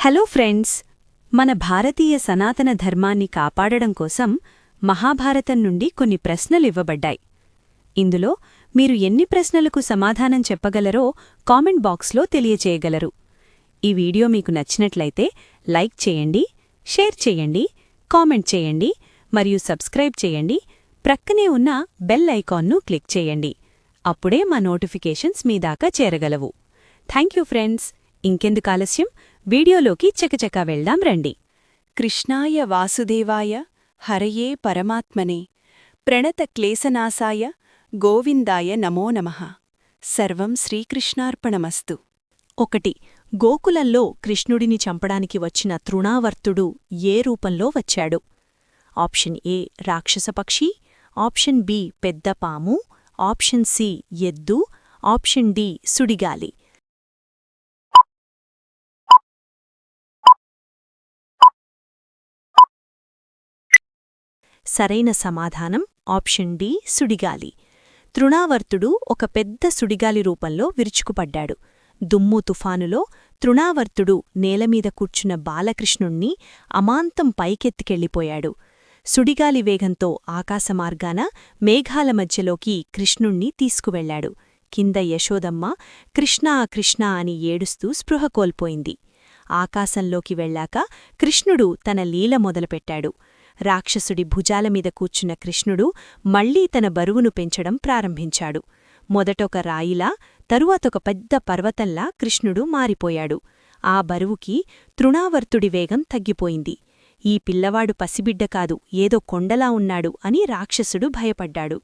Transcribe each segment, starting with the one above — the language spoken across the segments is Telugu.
హలో ఫ్రెండ్స్, మన భారతీయ సనాతన ధర్మాన్ని కాపాడడం కోసం మహాభారతం నుండి కొన్ని ప్రశ్నలివ్వబడ్డాయి. ఇందులో మీరు ఎన్ని ప్రశ్నలకు సమాధానం చెప్పగలరో కామెంట్ బాక్స్లో తెలియచేయగలరు. ఈ వీడియో మీకు నచ్చినట్లయితే లైక్ చేయండి, షేర్ చేయండి, కామెంట్ చేయండి మరియు సబ్స్క్రైబ్ చేయండి. ప్రక్కనే ఉన్న బెల్ ఐకాన్ను క్లిక్ చేయండి. అప్పుడే మా నోటిఫికేషన్స్ మీ దాకా చేరగలవు. Thank you friends. ఇంకెందుకు ఆలస్యం, వీడియోలోకి చకచకా వెళ్దాం రండి. కృష్ణాయ వాసుదేవాయ హరయే పరమాత్మనే ప్రణతక్లేశనాశాయ గోవిందాయ నమో నమః. సర్వం శ్రీకృష్ణార్పణమస్తు. 1. గోకులంలో కృష్ణుడిని చంపడానికి వచ్చిన తృణావర్తుడు ఏ రూపంలో వచ్చాడు? ఆప్షన్ ఏ రాక్షసపక్షి, ఆప్షన్ బి పెద్ద పాము, ఆప్షన్ సి ఎద్దు, ఆప్షన్ డి సుడిగాలి. సరైన సమాధానం ఆప్షన్ డి సుడిగాలి. తృణావర్తుడు ఒక పెద్ద సుడిగాలి రూపంలో విరుచుకుపడ్డాడు. దుమ్ము తుఫానులో తృణావర్తుడు నేలమీద కూర్చున్న బాలకృష్ణుణ్ణి అమాంతం పైకెత్తికెళ్ళిపోయాడు. సుడిగాలి వేగంతో ఆకాశమార్గాన మేఘాల మధ్యలోకి కృష్ణుణ్ణి తీసుకువెళ్లాడు. కింద యశోదమ్మ కృష్ణా కృష్ణా అని ఏడుస్తూ స్పృహ కోల్పోయింది. ఆకాశంలోకి వెళ్లాక కృష్ణుడు తన లీల మొదలుపెట్టాడు. రాక్షసుడి భుజాలమీద కూర్చున్న కృష్ణుడు మళ్లీ తన బరువును పెంచడం ప్రారంభించాడు. మొదటొక రాయిలా, తరువాతొక పెద్ద పర్వతంలా కృష్ణుడు మారిపోయాడు. ఆ బరువుకి తృణావర్తుడి వేగం తగ్గిపోయింది. ఈ పిల్లవాడు పసిబిడ్డ కాదు, ఏదో కొండలా ఉన్నాడు అని రాక్షసుడు భయపడ్డాడు.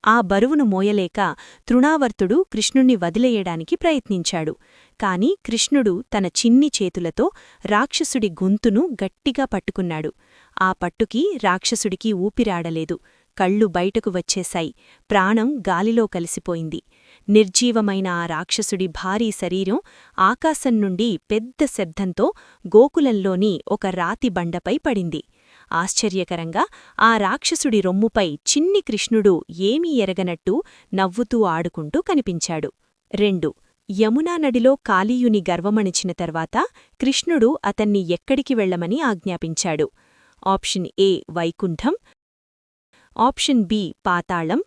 ఆ బరువును మోయలేక తృణావర్తుడు కృష్ణుణ్ణి వదిలేయడానికి ప్రయత్నించాడు. కాని కృష్ణుడు తన చిన్ని చేతులతో రాక్షసుడి గొంతును గట్టిగా పట్టుకున్నాడు. ఆ పట్టుకి రాక్షసుడికి ఊపిరాడలేదు. కళ్ళు బయటకు వచ్చేశాయి. ప్రాణం గాలిలో కలిసిపోయింది. నిర్జీవమైన ఆ రాక్షసుడి భారీ శరీరం ఆకాశం నుండి పెద్ద శబ్దంతో గోకులంలోని ఒక రాతి బండపై పడింది. ఆశ్చర్యకరంగా ఆ రాక్షసుడి రొమ్ముపై చిన్ని కృష్ణుడు ఏమీ ఎరగనట్టు నవ్వుతూ ఆడుకుంటూ కనిపించాడు. 2. యమునా నడిలో కాళీయుని గర్వమణిచిన తర్వాత కృష్ణుడు అతన్ని ఎక్కడికి వెళ్లమని ఆజ్ఞాపించాడు? Option A Vaikuntham, option B Patalam,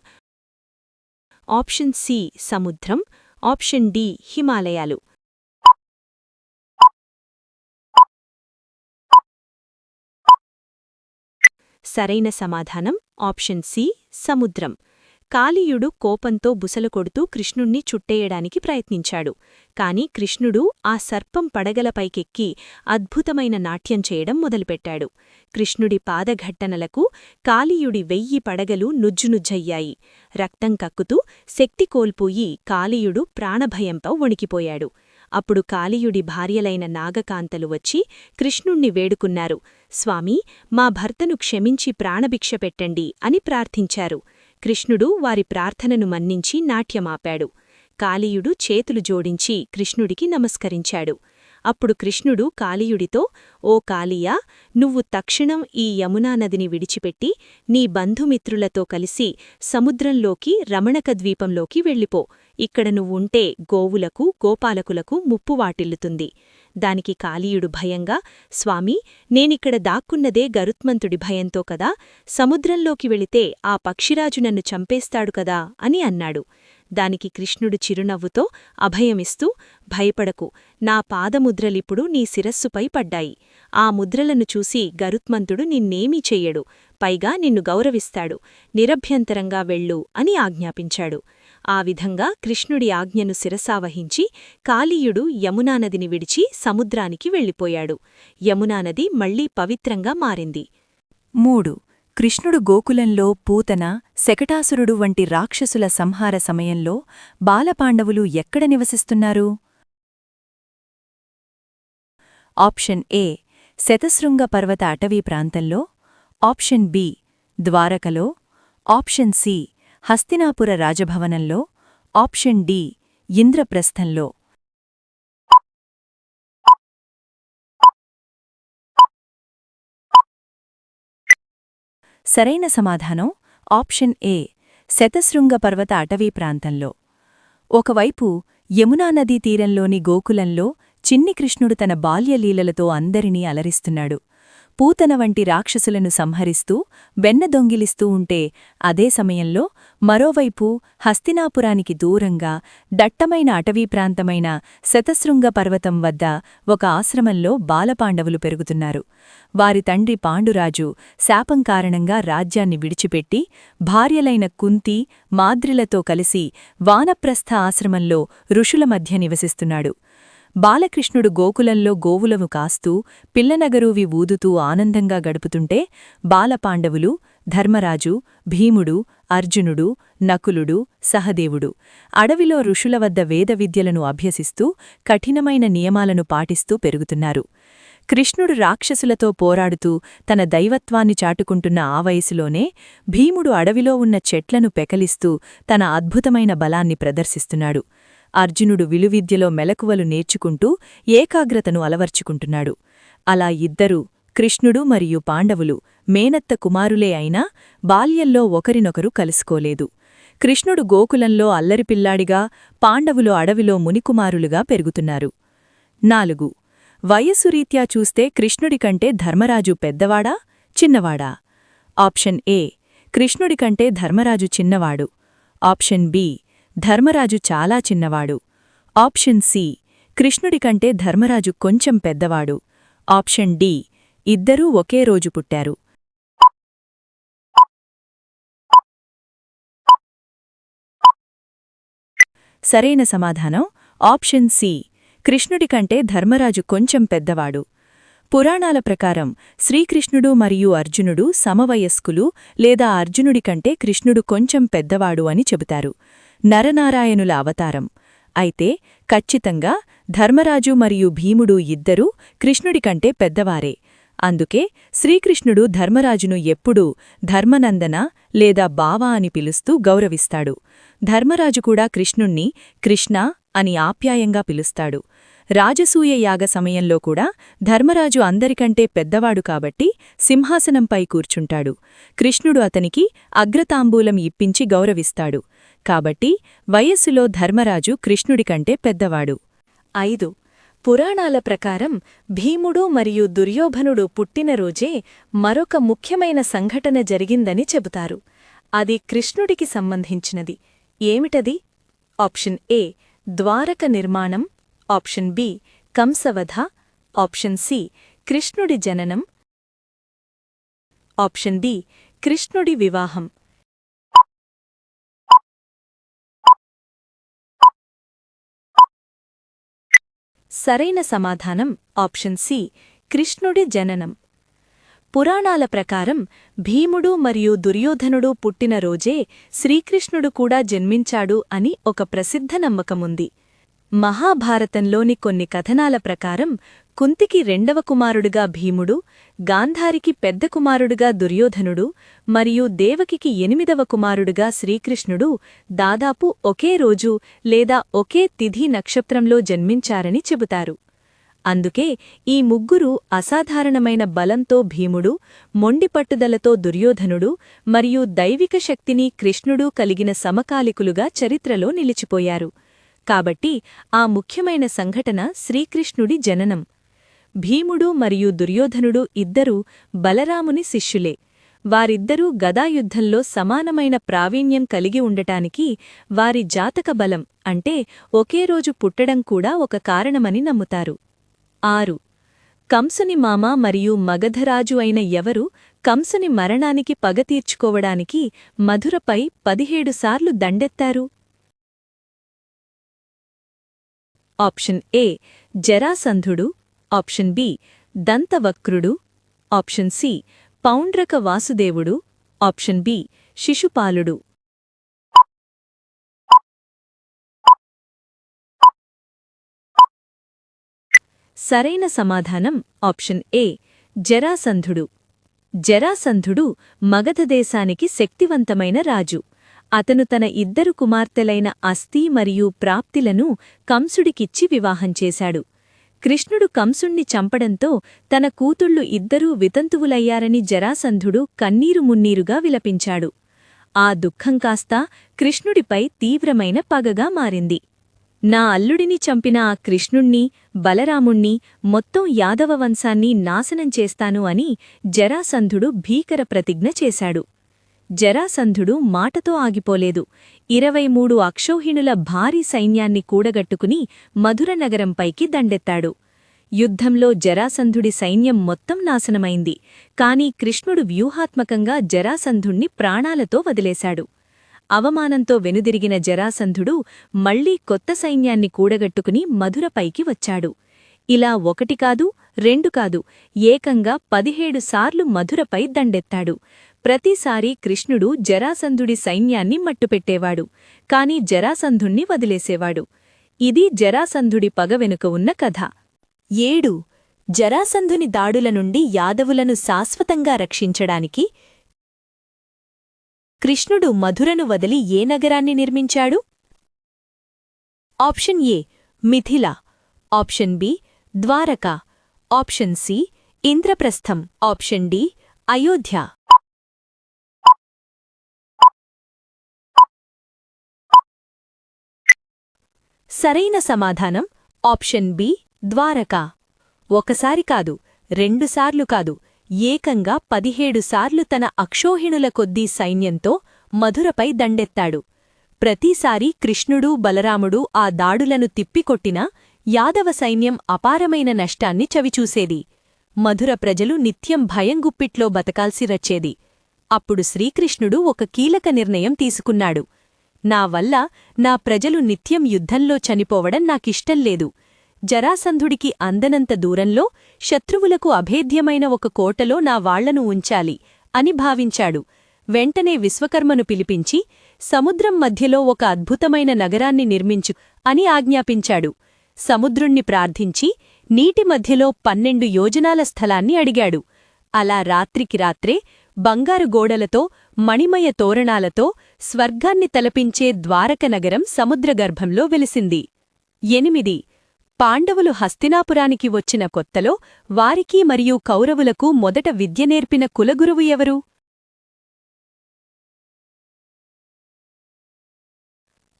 option C సముద్రం, ఆప్షన్ డి హిమాలయాలు. సరైన సమాధానం ఆప్షన్ సి సముద్రం. కాళీయుడు కోపంతో బుసలు కొడుతూ కృష్ణుణ్ణి చుట్టేయడానికి ప్రయత్నించాడు. కాని కృష్ణుడు ఆ సర్పం పడగలపైకెక్కి అద్భుతమైన నాట్యం చేయడం మొదలుపెట్టాడు. కృష్ణుడి పాదఘట్టనలకు కాళీయుడి 1000 పడగలు నుజ్జునుజ్జయ్యాయి. రక్తం కక్కుతూ శక్తి కోల్పోయి కాళీయుడు ప్రాణభయంతో వణికిపోయాడు. అప్పుడు కాళీయుడి భార్యలైన నాగకాంతలు వచ్చి కృష్ణుణ్ణి వేడుకున్నారు. స్వామీ, మా భర్తను క్షమించి ప్రాణభిక్ష పెట్టండి అని ప్రార్థించారు. కృష్ణుడు వారి ప్రార్థనను మన్నించి నాట్యమాపాడు. కాళీయుడు చేతులు జోడించి కృష్ణుడికి నమస్కరించాడు. అప్పుడు కృష్ణుడు కాళీయుడితో, ఓ కాళీయా, నువ్వు తక్షణం ఈ యమునా నదిని విడిచిపెట్టి నీ బంధుమిత్రులతో కలిసి సముద్రంలోకి రమణక ద్వీపంలోకి వెళ్ళిపో. ఇక్కడ నువ్వుంటే గోవులకు గోపాలకులకు ముప్పు వాటిల్లుతుంది. దానికి కాళీయుడు భయంగా, స్వామీ, నేనిక్కడ దాక్కున్నదే గరుత్మంతుడి భయంతో కదా, సముద్రంలోకి వెళితే ఆ పక్షిరాజు నన్ను చంపేస్తాడు కదా అని అన్నాడు. దానికి కృష్ణుడు చిరునవ్వుతో అభయమిస్తూ, భయపడకు, నా పాదముద్రలిప్పుడు నీ శిరస్సుపై పడ్డాయి. ఆ ముద్రలను చూసి గరుత్మంతుడు నిన్నేమీ చెయ్యడు, పైగా నిన్ను గౌరవిస్తాడు. నిరభ్యంతరంగా వెళ్ళు అని ఆజ్ఞాపించాడు. ఆ విధంగా కృష్ణుడి ఆజ్ఞను శిరసావహించి కాళీయుడు యమునానదిని విడిచి సముద్రానికి వెళ్ళిపోయాడు. యమునానది మళ్లీ పవిత్రంగా మారింది. 3. కృష్ణుడు గోకులంలో పూతన, శకటాసురుడు వంటి రాక్షసుల సంహార సమయంలో బాలపాండవులు ఎక్కడ నివసిస్తున్నారు? ఆప్షన్ ఏ శతశృంగ పర్వత అటవీ ప్రాంతంలో, ఆప్షన్ బి ద్వారకలో, ఆప్షన్ సి హస్తినాపుర రాజభవనంలో, ఆప్షన్ డి ఇంద్రప్రస్థంలో. సరైన సమాధానం ఆప్షన్ ఏ శతశృంగ పర్వత అటవీ ప్రాంతంలో. ఒకవైపు యమునా నదీ తీరంలోని గోకులంలో చిన్ని కృష్ణుడు తన బాల్యలీలలతో అందరినీ అలరిస్తున్నాడు. పూతన వంటి రాక్షసులను సంహరిస్తూ వెన్నదొంగిలిస్తూ ఉంటే అదే సమయంలో మరోవైపు హస్తినాపురానికి దూరంగా దట్టమైన అటవీ ప్రాంతమైన శతశృంగ పర్వతం వద్ద ఒక ఆశ్రమంలో బాలపాండవులు పెరుగుతున్నారు. వారి తండ్రి పాండురాజు శాపం కారణంగా రాజ్యాన్ని విడిచిపెట్టి భార్యలైన కుంతి, మాద్రిలతో కలిసి వానప్రస్థ ఆశ్రమంలో ఋషుల మధ్య నివసిస్తున్నాడు. బాలకృష్ణుడు గోకులంలో గోవులము కాస్తూ పిల్లనగరూవి ఊదుతూ ఆనందంగా గడుపుతుంటే బాలపాండవులు, ధర్మరాజు, భీముడు, అర్జునుడు, నకులుడు, సహదేవుడు అడవిలో ఋషుల వద్ద వేదవిద్యలను అభ్యసిస్తూ కఠినమైన నియమాలను పాటిస్తూ పెరుగుతున్నారు. కృష్ణుడు రాక్షసులతో పోరాడుతూ తన దైవత్వాన్ని చాటుకుంటున్న ఆ వయసులోనే భీముడు అడవిలో ఉన్న చెట్లను పెకలిస్తూ తన అద్భుతమైన బలాన్ని ప్రదర్శిస్తున్నాడు. అర్జునుడు విలువిద్యలో మెలకువలు నేర్చుకుంటూ ఏకాగ్రతను అలవర్చుకుంటున్నాడు. అలా ఇద్దరూ, కృష్ణుడు మరియు పాండవులు మేనత్త కుమారులే అయినా బాల్యంలో ఒకరినొకరు కలుసుకోలేదు. కృష్ణుడు గోకులంలో అల్లరిపిల్లాడిగా, పాండవులు అడవిలో మునికుమారులుగా పెరుగుతున్నారు. 4. వయస్సురీత్యా చూస్తే కృష్ణుడికంటే ధర్మరాజు పెద్దవాడా, చిన్నవాడా? ఆప్షన్ ఏ కృష్ణుడికంటే ధర్మరాజు చిన్నవాడు. ఆప్షన్ బి ధర్మరాజు చాలా చిన్నవాడు. ఆప్షన్ సి కృష్ణుడికంటే ధర్మరాజు కొంచెం పెద్దవాడు. ఆప్షన్ డి ఇద్దరూ ఒకే రోజు పుట్టారు. సరైన సమాధానం ఆప్షన్ సి కృష్ణుడికంటే ధర్మరాజు కొంచెం పెద్దవాడు. పురాణాల ప్రకారం శ్రీకృష్ణుడు మరియు అర్జునుడు సమవయస్కులు లేదా అర్జునుడికంటే కృష్ణుడు కొంచెం పెద్దవాడు అని చెబుతారు. నరనారాయణుల అవతారం. అయితే ఖచ్చితంగా ధర్మరాజు మరియు భీముడు ఇద్దరూ కృష్ణుడికంటే పెద్దవారే. అందుకే శ్రీకృష్ణుడు ధర్మరాజును ఎప్పుడూ ధర్మనందన లేదా బావా అని పిలుస్తూ గౌరవిస్తాడు. ధర్మరాజు కూడా కృష్ణుణ్ణి కృష్ణ అని ఆప్యాయంగా పిలుస్తాడు. రాజసూయ యాగ సమయంలో కూడా ధర్మరాజు అందరికంటే పెద్దవాడు కాబట్టి సింహాసనంపై కూర్చుంటాడు. కృష్ణుడు అతనికి అగ్రతాంబూలం ఇప్పించి గౌరవిస్తాడు. కాబట్టి వయస్సులో ధర్మరాజు కృష్ణుడికంటే పెద్దవాడు. 5. పురాణాల ప్రకారం భీముడు మరియు దుర్యోధనుడు పుట్టినరోజే మరొక ముఖ్యమైన సంఘటన జరిగిందని చెబుతారు. అది కృష్ణుడికి సంబంధించినది. ఏమిటది? ఆప్షన్ ఏ ద్వారక నిర్మాణం. ఆప్షన్ బి కంసవధ. ఆప్షన్ సి కృష్ణుడి జననం. ఆప్షన్ డి కృష్ణుడి వివాహం. సరైన సమాధానం ఆప్షన్ సి కృష్ణుడి జననం. పురాణాల ప్రకారం భీముడు మరియు దుర్యోధనుడు పుట్టినరోజే శ్రీకృష్ణుడు కూడా జన్మించాడు అని ఒక ప్రసిద్ధ నమ్మకముంది. మహాభారతంలోని కొన్ని కథనాల ప్రకారం కుంతికి రెండవ కుమారుడుగా భీముడు, గాంధారికి పెద్ద కుమారుడుగా దుర్యోధనుడు మరియు దేవకికి 8వ కుమారుడుగా శ్రీకృష్ణుడు దాదాపు ఒకే రోజు లేదా ఒకే తిథి నక్షత్రంలో జన్మించారని చెబుతారు. అందుకే ఈ ముగ్గురు అసాధారణమైన బలంతో భీముడు, మొండిపట్టుదలతో దుర్యోధనుడు మరియు దైవిక శక్తిని కృష్ణుడు కలిగిన సమకాలికులుగా చరిత్రలో నిలిచిపోయారు. కాబట్టి ఆ ముఖ్యమైన సంఘటన శ్రీకృష్ణుడి జననం. భీముడు మరియు దుర్యోధనుడు ఇద్దరూ బలరాముని శిష్యులే. వారిద్దరూ గదాయుద్ధంలో సమానమైన ప్రావీణ్యం కలిగి ఉండటానికి వారి జాతక బలం అంటే ఒకే రోజు పుట్టడం కూడా ఒక కారణమని నమ్ముతారు. 6. కంసుని మామ మరియు మగధరాజు అయిన ఎవరు కంసుని మరణానికి పగ తీర్చుకోవడానికి మధురపై 17 సార్లు దండెత్తారు? ఆప్షన్ ఏ జరాసంధుడు. ఆప్షన్ బి దంతవక్రుడు. ఆప్షన్ సి పౌండ్రక వాసుదేవుడు. ఆప్షన్ బి శిశుపాలుడు. సరైన సమాధానం ఆప్షన్ ఏ జరాసంధుడు. జరాసంధుడు మగధదేశానికి శక్తివంతమైన రాజు. అతను తన ఇద్దరు కుమార్తెలైన అస్థి మరియు ప్రాప్తిలను కంసుడికిచ్చి వివాహం చేశాడు. కృష్ణుడు కంసుణ్ణి చంపడంతో తన కూతుళ్లు ఇద్దరూ వితంతువులయ్యారని జరాసంధుడు కన్నీరు మున్నీరుగా విలపించాడు. ఆ దుఃఖం కాస్తా కృష్ణుడిపై తీవ్రమైన పగగా మారింది. నా అల్లుడిని చంపిన ఆ కృష్ణుణ్ణి, బలరాముణ్ణి, మొత్తం యాదవ వంశాన్ని నాశనం చేస్తాను అని జరాసంధుడు భీకర ప్రతిజ్ఞ చేశాడు. జరాసంధుడు మాటతో ఆగిపోలేదు. 23 అక్షౌహిణుల భారీ సైన్యాన్ని కూడగట్టుకుని మధుర నగరంపైకి దండెత్తాడు. యుద్ధంలో జరాసంధుడి సైన్యం మొత్తం నాశనమైంది. కాని కృష్ణుడు వ్యూహాత్మకంగా జరాసంధుణ్ణి ప్రాణాలతో వదిలేశాడు. అవమానంతో వెనుదిరిగిన జరాసంధుడు మళ్లీ కొత్త సైన్యాన్ని కూడగట్టుకుని మధురపైకి వచ్చాడు. ఇలా 1 కాదు 2 కాదు, ఏకంగా 17 సార్లు మధురపై దండెత్తాడు. ప్రతిసారీ కృష్ణుడు జరాసంధుడి సైన్యాన్ని మట్టుపెట్టేవాడు. కాని జరాసంధుణ్ణి వదిలేసేవాడు. ఇది జరాసంధుడి పగ వెనుక ఉన్న కథ. 7. జరాసంధుని దాడుల నుండి యాదవులను శాశ్వతంగా రక్షించడానికి కృష్ణుడు మధురను వదిలి ఏ నగరాన్ని నిర్మించాడు? Option A Mithila, option B Dwarka, option C Indraprastha, option D Ayodhya. సరైన సమాధానం ఆప్షన్ బి ద్వారక. ఒకసారి కాదు, 2 సార్లు కాదు, ఏకంగా 17 సార్లు తన అక్షౌహిణుల కొద్దీ సైన్యంతో మధురపై దండెత్తాడు. ప్రతిసారీ కృష్ణుడు, బలరాముడు ఆ దాడులను తిప్పికొట్టినా యాదవ సైన్యం అపారమైన నష్టాన్ని చవిచూసేది. మధుర ప్రజలు నిత్యం భయంగుప్పిట్లో బతకాల్సి వచ్చేది. అప్పుడు శ్రీకృష్ణుడు ఒక కీలక నిర్ణయం తీసుకున్నాడు. నా వల్ల నా ప్రజలు నిత్యం యుద్ధంలో చనిపోవడం నాకిష్టం లేదు. జరాసంధుడికి అందనంత దూరంలో శత్రువులకు అభేద్యమైన ఒక కోటలో నా వాళ్లను ఉంచాలి అని భావించాడు. వెంటనే విశ్వకర్మను పిలిపించి సముద్రం మధ్యలో ఒక అద్భుతమైన నగరాన్ని నిర్మించు అని ఆజ్ఞాపించాడు. సముద్రుణ్ణి ప్రార్థించి నీటి మధ్యలో 12 యోజనాల స్థలాన్ని అడిగాడు. అలా రాత్రికి రాత్రే బంగారు గోడలతో, మణిమయ తోరణాలతో స్వర్గాన్ని తలపించే ద్వారక నగరం సముద్రగర్భంలో వెలిసింది. 8. పాండవులు హస్తినాపురానికి వచ్చిన కొత్తలో వారికి మరియు కౌరవులకు మొదట విద్య నేర్పిన కులగురువు ఎవరు?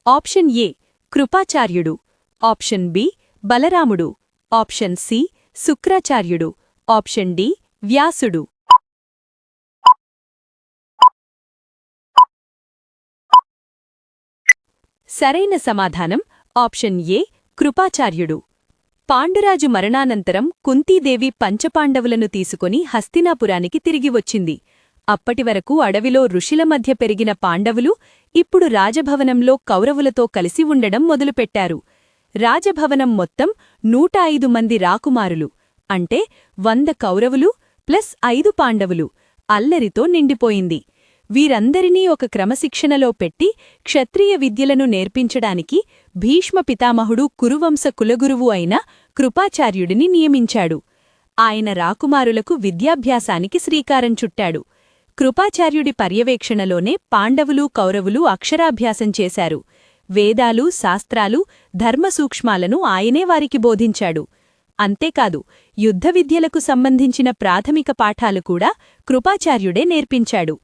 ఆప్షన్ ఏ కృపాచార్యుడు, ఆప్షన్ బి బలరాముడు, ఆప్షన్ సి శుక్రాచార్యుడు, ఆప్షన్ డి వ్యాసుడు. సరైన సమాధానం ఆప్షన్ ఏ కృపాచార్యుడు. పాండురాజు మరణానంతరం కుంతీదేవి పంచపాండవులను తీసుకొని హస్తినాపురానికి తిరిగి వచ్చింది. అప్పటివరకు అడవిలో ఋషుల మధ్య పెరిగిన పాండవులు ఇప్పుడు రాజభవనంలో కౌరవులతో కలిసి ఉండడం మొదలుపెట్టారు. రాజభవనం మొత్తం 105 మంది రాకుమారులు, అంటే 100 కౌరవులు ప్లస్ 5 పాండవులు అల్లరితో నిండిపోయింది. వీరందరినీ ఒక క్రమశిక్షణలో పెట్టి క్షత్రియ విద్యలను నేర్పించడానికి భీష్మ పితామహుడు కురువంశ కులగురువు అయిన కృపాచార్యుడిని నియమించాడు. ఆయన రాకుమారులకు విద్యాభ్యాసానికి శ్రీకారం చుట్టాడు. కృపాచార్యుడి పర్యవేక్షణలోనే పాండవులు, కౌరవులు అక్షరాభ్యాసం చేశారు. వేదాలు, శాస్త్రాలు, ధర్మసూక్ష్మాలను ఆయనే వారికి బోధించాడు. అంతేకాదు, యుద్ధ విద్యలకు సంబంధించిన ప్రాథమిక పాఠాలు కూడా కృపాచార్యుడే నేర్పించాడు.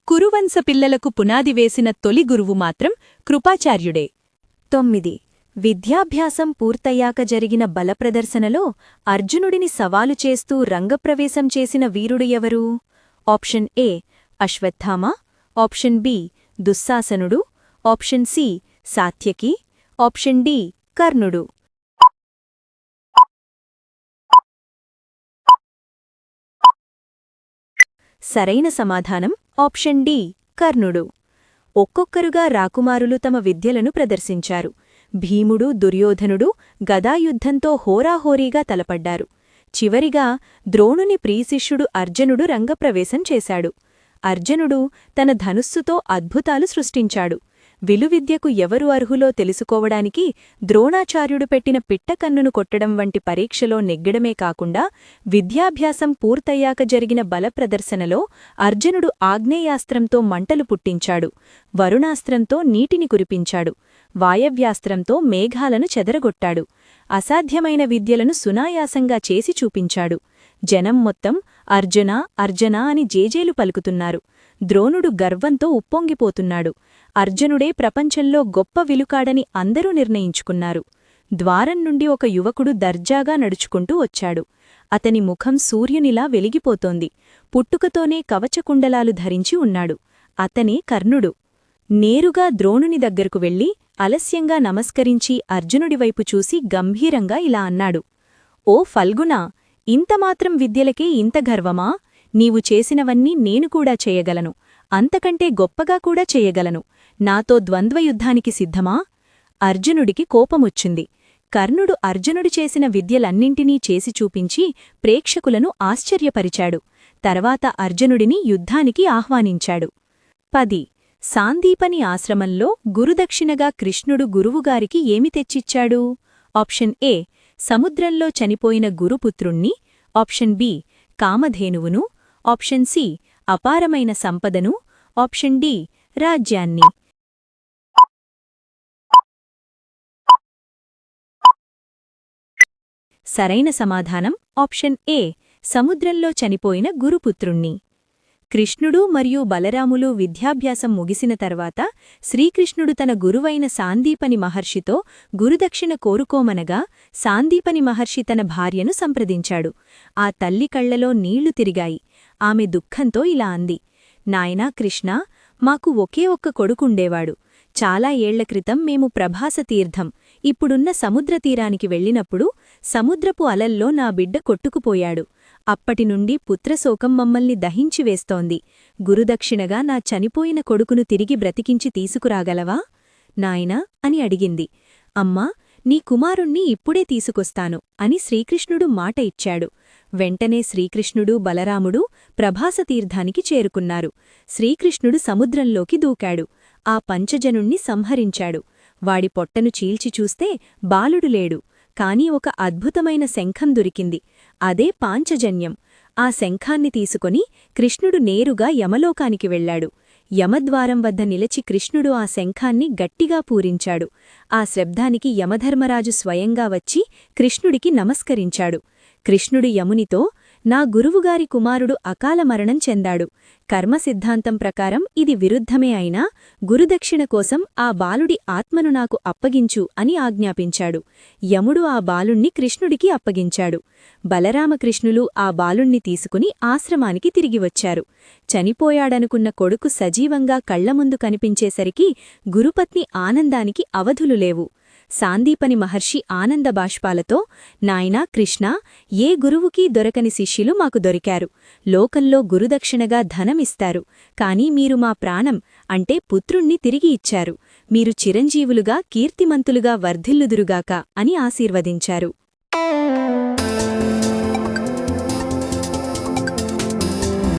కురువంశ పిల్లలకు పునాది వేసిన తొలి గురువు మాత్రం కృపాచార్యుడే. 9. విద్యాభ్యాసం పూర్తయ్యాక జరిగిన బలప్రదర్శనలో అర్జునుడిని సవాలు చేస్తూ రంగప్రవేశం చేసిన వీరుడు ఎవరు? Option A Ashwatthama, option B దుశ్శాసనుడు, option C Satyaki, option D కర్ణుడు. సరైన సమాధానం ఆప్షన్ డి కర్ణుడు. ఒక్కొక్కరుగా రాకుమారులు తమ విద్యలను ప్రదర్శించారు. భీముడు, దుర్యోధనుడు గదాయుద్ధంతో హోరాహోరీగా తలపడ్డారు. చివరిగా ద్రోణుని ప్రియశిష్యుడు అర్జునుడు రంగప్రవేశం చేశాడు. అర్జునుడు తన ధనుస్సుతో అద్భుతాలు సృష్టించాడు. విలువిద్యకు ఎవరు అర్హులో తెలుసుకోవడానికి ద్రోణాచార్యుడు పెట్టిన పిట్టకన్నును కొట్టడం వంటి పరీక్షలో నెగ్గడమే కాకుండా విద్యాభ్యాసం పూర్తయ్యాక జరిగిన బలప్రదర్శనలో అర్జునుడు ఆగ్నేయాస్త్రంతో మంటలు పుట్టించాడు, వరుణాస్త్రంతో నీటిని కురిపించాడు, వాయవ్యాస్త్రంతో మేఘాలను చెదరగొట్టాడు. అసాధ్యమైన విద్యలను సునాయాసంగా చేసి చూపించాడు. జనం మొత్తం అర్జునా అర్జునా అని జేజేలు పలుకుతున్నారు. ద్రోణుడు గర్వంతో ఉప్పొంగిపోతున్నాడు. అర్జునుడే ప్రపంచంలో గొప్ప విలుకాడని అందరూ నిర్ణయించుకున్నారు. ద్వారం నుండి ఒక యువకుడు దర్జాగా నడుచుకుంటూ వచ్చాడు. అతని ముఖం సూర్యునిలా వెలిగిపోతోంది. పుట్టుకతోనే కవచకుండలాలు ధరించి ఉన్నాడు. అతనే కర్ణుడు. నేరుగా ద్రోణుని దగ్గరకు వెళ్లి అలస్యంగా నమస్కరించి అర్జునుడివైపు చూసి గంభీరంగా ఇలా అన్నాడు. ఓ ఫల్గునా, ఇంతమాత్రం విద్యలకే ఇంత గర్వమా? నీవు చేసినవన్నీ నేను కూడా చేయగలను, అంతకంటే గొప్పగా కూడా చేయగలను. నాతో ద్వంద్వయుద్ధానికి సిద్ధమా? అర్జునుడికి కోపమొచ్చింది. కర్ణుడు అర్జునుడు చేసిన విద్యలన్నింటినీ చేసి చూపించి ప్రేక్షకులను ఆశ్చర్యపరిచాడు. తర్వాత అర్జునుడిని యుద్ధానికి ఆహ్వానించాడు. 10. సాందీపని ఆశ్రమంలో గురుదక్షిణగా కృష్ణుడు గురువుగారికి ఏమి తెచ్చిచ్చాడు? ఆప్షన్ ఏ సముద్రంలో చనిపోయిన గురుపుత్రుణ్ణి, ఆప్షన్ బి కామధేనువును, ఆప్షన్ సి అపారమైన సంపదను, ఆప్షన్ డి రాజ్యాన్ని. సరైన సమాధానం ఆప్షన్ ఏ సముద్రంలో చనిపోయిన గురుపుత్రుణ్ణి. కృష్ణుడు మరియు బలరాములు విద్యాభ్యాసం ముగిసిన తర్వాత శ్రీకృష్ణుడు తన గురువైన సాందీపని మహర్షితో గురుదక్షిణ కోరుకోమనగా సాందీపని మహర్షి తన భార్యను సంప్రదించాడు. ఆ తల్లి కళ్లలో నీళ్లు తిరిగాయి. ఆమె దుఃఖంతో ఇలా అంది. నాయనా కృష్ణా, మాకు ఒకే ఒక్క కొడుకుండేవాడు. చాలా ఏళ్ల క్రితం మేము ప్రభాస తీర్థం, ఇప్పుడున్న సముద్రతీరానికి వెళ్ళినప్పుడు సముద్రపు అలల్లో నా బిడ్డ కొట్టుకుపోయాడు. అప్పటినుండి పుత్రశోకం మమ్మల్ని దహించివేస్తోంది. గురుదక్షిణగా నా చనిపోయిన కొడుకును తిరిగి బ్రతికించి తీసుకురాగలవా నాయనా అని అడిగింది. అమ్మా, నీ కుమారుణ్ణి ఇప్పుడే తీసుకొస్తాను అని శ్రీకృష్ణుడు మాట ఇచ్చాడు. వెంటనే శ్రీకృష్ణుడు బలరాముడు ప్రభాసతీర్థానికి చేరుకున్నారు. శ్రీకృష్ణుడు సముద్రంలోకి దూకాడు. ఆ పంచజనుణ్ణి సంహరించాడు. వాడి పొట్టను చీల్చి చూస్తే బాలుడు లేడు. కాని ఒక అద్భుతమైన శంఖం దొరికింది. అదే పాంచజన్యం. ఆ శంఖాన్ని తీసుకొని కృష్ణుడు నేరుగా యమలోకానికి వెళ్లాడు. యమద్వారం వద్ద నిలిచి కృష్ణుడు ఆ శంఖాన్ని గట్టిగా పూరించాడు. ఆ శబ్దానికి యమధర్మరాజు స్వయంగా వచ్చి కృష్ణుడికి నమస్కరించాడు. కృష్ణుడు యమునితో, నా గురువుగారి కుమారుడు అకాల మరణం చెందాడు. కర్మసిద్ధాంతం ప్రకారం ఇది విరుద్ధమే అయినా గురుదక్షిణ కోసం ఆ బాలుడి ఆత్మను నాకు అప్పగించు అని ఆజ్ఞాపించాడు. యముడు ఆ బాలుణ్ణి కృష్ణుడికి అప్పగించాడు. బలరామకృష్ణులు ఆ బాలుణ్ణి తీసుకుని ఆశ్రమానికి తిరిగి వచ్చారు. చనిపోయాడనుకున్న కొడుకు సజీవంగా కళ్లముందు కనిపించేసరికి గురుపత్ని ఆనందానికి అవధులు లేవు. సాందీపని మహర్షి ఆనందబాష్పాలతో, నాయనా కృష్ణా, ఏ గురువుకీ దొరకని శిష్యులు మాకు దొరికారు. లోకంలో గురుదక్షిణగా ధనమిస్తారు. కాని మీరు మా ప్రాణం అంటే పుత్రుణ్ణి తిరిగి ఇచ్చారు. మీరు చిరంజీవులుగా కీర్తిమంతులుగా వర్ధిల్లుదురుగాక అని ఆశీర్వదించారు.